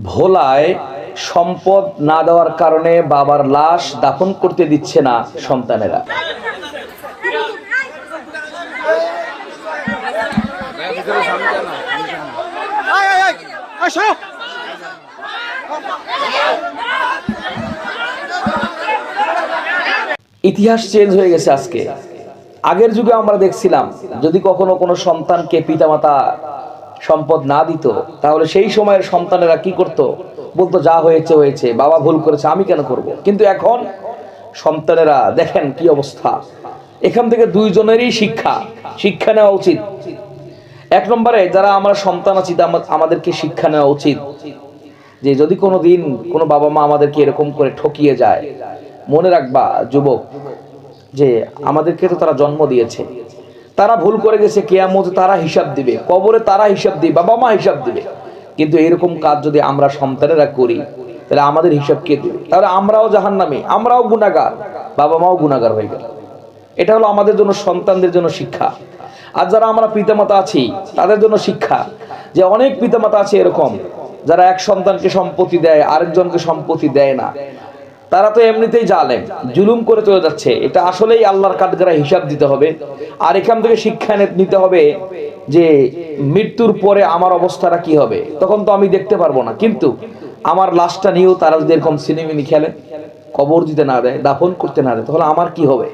ভোলায় সম্পদ না দেওয়ার কারণে বাবার লাশ দাফন করতে দিচ্ছে না সন্তানেরা। ইতিহাস চেঞ্জ হয়ে গেছে আজকে। আগের যুগে আমরা দেখছিলাম যদি কখনো কোনো সন্তানকে পিতামাতা সম্পদ না দিত তাহলে সেই সময়ের সন্তানেরা কি করত, বলতো যা হয়েছে হয়েছে, বাবা ভুল করেছে, আমি কেন করব। কিন্তু এখন সন্তানেরা দেখেন কি অবস্থা। এখান থেকে দুইজনেরই শিক্ষা নেওয়া উচিত। এক নম্বরে যারা আমরা সন্তান আছি আমাদেরকে শিক্ষা নেওয়া উচিত যে যদি কোনো দিন কোনো বাবা মা আমাদেরকে এরকম করে ঠকিয়ে যায়, মনে রাখবা যুবক যে আমাদেরকে তো তারা জন্ম দিয়েছে, তারা ভুল করে গেছে, কিয়ামতে তারা হিসাব দিবে, কবরে তারা হিসাব দিবে, বাবা মা হিসাব দিবে। কিন্তু এরকম কাজ যদি আমরা সন্তানেরা করি তাহলে আমাদের হিসাব কে দিবে? তাহলে আমরাও জাহান্নামী, আমরাও গুনাহগার, বাবা মাও গুনাহগার হয়ে গেল। এটা হলো আমাদের জন্য, সন্তানদের জন্য শিক্ষা। আর যারা আমরা পিতামাতা আছি তাদের জন্য শিক্ষা যে অনেক পিতামাতা আছে এরকম যারা এক সন্তানকে সম্পত্তি দেয়, আরেকজনকে সম্পত্তি দেয় না। তারা তো এমনিতেই জালেম, জুলুম করে চলে যাচ্ছে। এটা আসলেই আল্লাহর কাঠগড়া হিসাব দিতে হবে। আর এখান থেকে শিক্ষা নিতে হবে যে মৃত্যুর পরে আমার অবস্থাটা কি হবে, তখন তো আমি দেখতে পারবো না। কিন্তু আমার লাশটা নিয়েও তারা যদি এরকম সিনেমিনি খেলে, কবর দিতে না দেয়, দাফন করতে না দেয়, তাহলে আমার কি হবে?